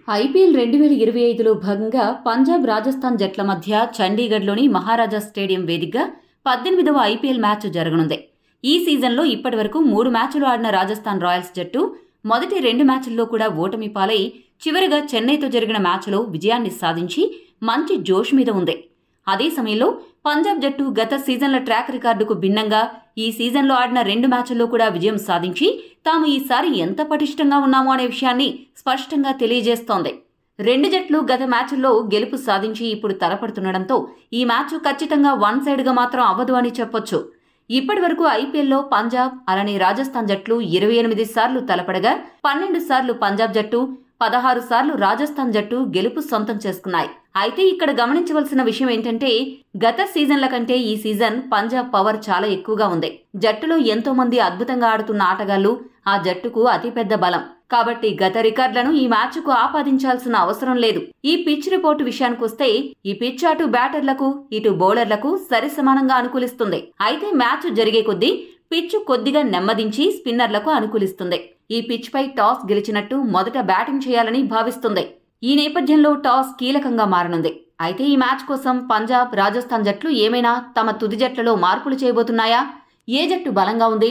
IPL 2025లో భాగంగా పంజాబ్ రాజస్థాన్ జట్ల మధ్య చండీగఢ్లోని మహారాజా స్టేడియం వేదికగా 18వ ఐపీఎల్ మ్యాచ్ జరగనుంది. ఈ సీజన్లో ఇప్పటివరకు 3 మ్యాచ్లు ఆడిన రాజస్థాన్ రాయల్స్ జట్టు మొదటి 2 మ్యాచ్ల్లో కూడా ఓటమి పాలై చివరిగా చెన్నైతో జరిగిన మ్యాచ్లో విజయాన్ని సాధించి మంచి జోష్ మీద ఉంది. అదే సమయంలో పంజాబ్ జట్టు గత సీజన్ల ట్రాక్ రికార్డుకు భిన్నంగా ఈ సీజన్లో ఆడిన 2 మ్యాచ్ల్లో కూడా విజయం సాధించి తాము ఈసారి ఎంత పటిష్టంగా ఉన్నామో అనే విషయాన్ని స్పష్టంగా తెలియజేస్తోంది. 2 జట్లు గత మ్యాచ్ల్లో గెలుపు సాధించి ఇప్పుడు తలపడుతుండటంతో ఈ మ్యాచ్ ఖచ్చితంగా వన్ సైడ్గా మాత్రం అవ్వదు అని చెప్పొచ్చు. ఇప్పటి వరకు ఐపీఎల్లో పంజాబ్ అలానే రాజస్థాన్ జట్లు 28 సార్లు తలపడగా 12 సార్లు పంజాబ్ జట్టు 16 సార్లు రాజస్థాన్ జట్టు గెలుపు సొంతం చేసుకున్నాయి. అయితే ఇక్కడ గమనించవలసిన విషయం ఏంటంటే గత సీజన్ల కంటే ఈ సీజన్ పంజాబ్ పవర్ చాలా ఎక్కువగా ఉంది. జట్టులో ఎంతో మంది అద్భుతంగా ఆడుతున్న ఆటగాళ్లు ఆ జట్టుకు అతిపెద్ద బలం. కాబట్టి గత రికార్డులను ఈ మ్యాచ్కు ఆపాదించాల్సిన అవసరం లేదు. ఈ పిచ్ రిపోర్టు విషయానికొస్తే ఈ పిచ్ అటు బ్యాటర్లకు ఇటు బౌలర్లకు సరిసమానంగా అనుకూలిస్తుంది. అయితే మ్యాచ్ జరిగే కొద్దీ పిచ్ కొద్దిగా నెమ్మదించి స్పిన్నర్లకు అనుకూలిస్తుంది. ఈ పిచ్ పై టాస్ గెలిచినట్టు మొదట బ్యాటింగ్ చేయాలని భావిస్తుంది. ఈ నేపథ్యంలో టాస్ కీలకంగా మారనుంది. అయితే ఈ మ్యాచ్ కోసం పంజాబ్ రాజస్థాన్ జట్లు ఏమైనా తమ తుది జట్లలో మార్పులు చేయబోతున్నాయా? ఏ జట్టు బలంగా ఉంది,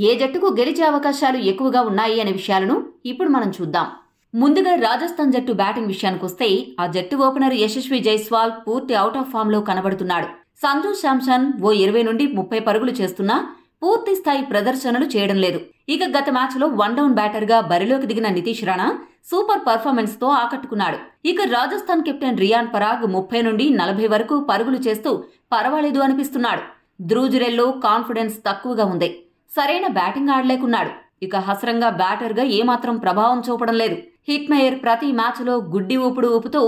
ఏ జట్టుకు గెలిచే అవకాశాలు ఎక్కువగా ఉన్నాయి అనే విషయాలను ఇప్పుడు మనం చూద్దాం. ముందుగా రాజస్థాన్ జట్టు బ్యాటింగ్ విషయానికొస్తే ఆ జట్టు ఓపెనర్ యశస్వి జైస్వాల్ పూర్తి అవుట్ ఆఫ్ ఫామ్ లో కనబడుతున్నాడు. సంజు శాంసన్ ఓ 20 నుండి 30 పరుగులు చేస్తున్నా పూర్తి స్థాయి ప్రదర్శనలు చేయడం లేదు. ఇక గత మ్యాచ్లో వన్ డౌన్ బ్యాటర్గా బరిలోకి దిగిన నితీష్ రాణా సూపర్ పర్ఫార్మెన్స్ తో ఆకట్టుకున్నాడు. ఇక రాజస్థాన్ కెప్టెన్ రియాన్ పరాగ్ 30 నుండి 40 వరకు పరుగులు చేస్తూ పర్వాలేదు అనిపిస్తున్నాడు. ధ్రువ్ జురెల్లో కాన్ఫిడెన్స్ తక్కువగా ఉంది. సరైన బ్యాటింగ్ ఆడలేకున్నాడు. ఇక హసరంగా బ్యాటర్గా ఏమాత్రం ప్రభావం చూపడం లేదు. హిట్ మేయర్ ప్రతి మ్యాచ్లో గుడ్డి ఊపుడు ఊపుతూ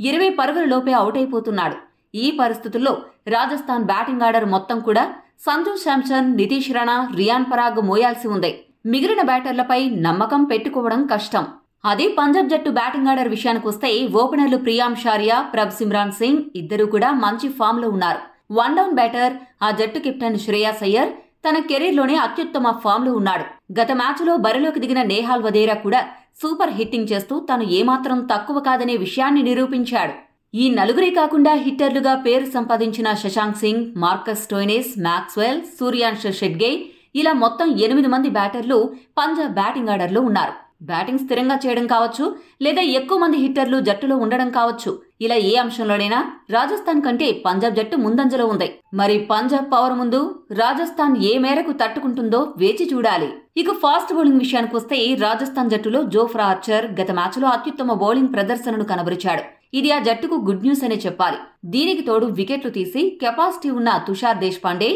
20 పరుగుల లోపే అవుట్ అయిపోతున్నాడు. ఈ పరిస్థితుల్లో రాజస్థాన్ బ్యాటింగ్ ఆర్డర్ మొత్తం కూడా సంజు శాంసన్, నితీష్ రాణా, రియాన్ పరాగ్ మోయాల్సి ఉంది. మిగిలిన బ్యాటర్లపై నమ్మకం పెట్టుకోవడం కష్టం. అదే పంజాబ్ జట్టు బ్యాటింగ్ ఆర్డర్ విషయానికొస్తే ఓపెనర్లు ప్రియామ్ షారియా, ప్రభ్ సిమ్రాన్ సింగ్ ఇద్దరూ కూడా మంచి ఫామ్ లో ఉన్నారు. వన్ డౌన్ బ్యాటర్ ఆ జట్టు కెప్టెన్ శ్రేయాస్ అయ్యర్ తన కెరీర్లోనే అత్యుత్తమ ఫామ్ లో ఉన్నాడు. గత మ్యాచ్లో బరిలోకి దిగిన నేహాల్ వదేరా కూడా సూపర్ హిట్టింగ్ చేస్తూ తాను ఏమాత్రం తక్కువ కాదనే విషయాన్ని నిరూపించాడు. ఈ నలుగురే కాకుండా హిట్టర్లుగా పేరు సంపాదించిన Shashank Singh, Marcus Stoinis, Maxwell, Suryansh Shedge ఇలా మొత్తం 8 మంది బ్యాటర్లు పంజాబ్ బ్యాటింగ్ ఆర్డర్లో ఉన్నారు. బ్యాటింగ్ స్థిరంగా చేయడం కావచ్చు, లేదా ఎక్కువ మంది హిట్టర్లు జట్టులో ఉండడం కావచ్చు, ఇలా ఏ అంశంలోనైనా రాజస్థాన్ కంటే పంజాబ్ జట్టు ముందంజలో ఉంది. మరి పంజాబ్ పవర్ ముందు రాజస్థాన్ ఏ మేరకు తట్టుకుంటుందో వేచి చూడాలి. ఇక ఫాస్ట్ బౌలింగ్ విషయానికొస్తే రాజస్థాన్ జట్టులో జోఫ్రా ఆర్చర్ గత మ్యాచ్లో అత్యుత్తమ బౌలింగ్ ప్రదర్శనను కనబరిచాడు. ఇది ఆ జట్టుకు గుడ్ న్యూస్ అనే చెప్పాలి. దీనికి తోడు వికెట్లు తీసి కెపాసిటీ ఉన్న తుషార్ దేశ్పాండే,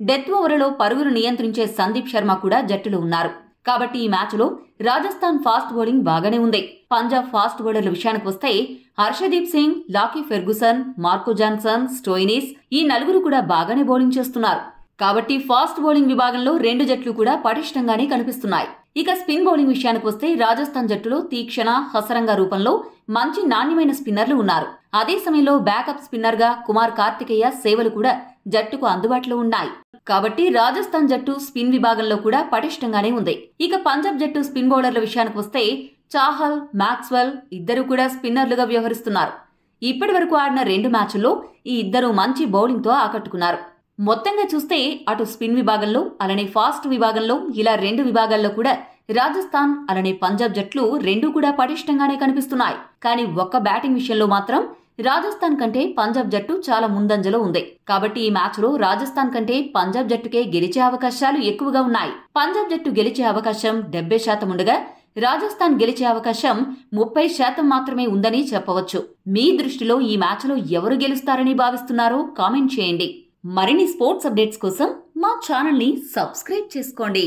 డెత్ ఓవర్లలో పరుగులు నియంత్రించే సందీప్ శర్మ కూడా జట్టులో ఉన్నారు. కాబట్టి ఈ మ్యాచ్లో రాజస్థాన్ ఫాస్ట్ బౌలింగ్ బాగానే ఉంది. పంజాబ్ ఫాస్ట్ బౌలర్ల విషయానికి వస్తే Harshdeep Singh, Lockie Ferguson, Marco Jansen, Stoinis ఈ నలుగురు కూడా బాగానే బౌలింగ్ చేస్తున్నారు. కాబట్టి ఫాస్ట్ బౌలింగ్ విభాగంలో 2 జట్లు కూడా పటిష్టంగానే కనిపిస్తున్నాయి. ఇక స్పిన్ బౌలింగ్ విషయానికి వస్తే రాజస్థాన్ జట్టులో తీక్షణ, హసరంగా రూపంలో మంచి నాణ్యమైన స్పిన్నర్లు ఉన్నారు. అదే సమయంలో బ్యాకప్ స్పిన్నర్ గా కుమార్ కార్తికేయ సేవలు కూడా జట్టుకు అందుబాటులో ఉన్నాయి. కాబట్టి రాజస్థాన్ జట్టు స్పిన్ విభాగంలో కూడా పటిష్టంగానే ఉంది. ఇక పంజాబ్ జట్టు స్పిన్ బౌలర్ల విషయానికి వస్తే చాహల్, మాక్స్వెల్ ఇద్దరు కూడా స్పిన్నర్లుగా వ్యవహరిస్తున్నారు. ఇప్పటి వరకు ఆడిన 2 మ్యాచ్ల్లో ఈ ఇద్దరు మంచి బౌలింగ్ తో ఆకట్టుకున్నారు. మొత్తంగా చూస్తే అటు స్పిన్ విభాగంలో అలానే ఫాస్ట్ విభాగంలో ఇలా 2 విభాగాల్లో కూడా రాజస్థాన్ అలానే పంజాబ్ జట్లు 2 కూడా పటిష్టంగానే కనిపిస్తున్నాయి. కానీ ఒక్క బ్యాటింగ్ విషయంలో మాత్రం రాజస్థాన్ కంటే పంజాబ్ జట్టు చాలా ముందంజలో ఉంది. కాబట్టి ఈ మ్యాచ్లో రాజస్థాన్ కంటే పంజాబ్ జట్టుకే గెలిచే అవకాశాలు ఎక్కువగా ఉన్నాయి. పంజాబ్ జట్టు గెలిచే అవకాశం 70% ఉండగా రాజస్థాన్ గెలిచే అవకాశం 30% మాత్రమే ఉందని చెప్పవచ్చు. మీ దృష్టిలో ఈ మ్యాచ్లో ఎవరు గెలుస్తారని భావిస్తున్నారో కామెంట్ చేయండి. మరిన్ని స్పోర్ట్స్ అప్డేట్స్ కోసం మా ఛానల్ని సబ్స్క్రైబ్ చేసుకోండి.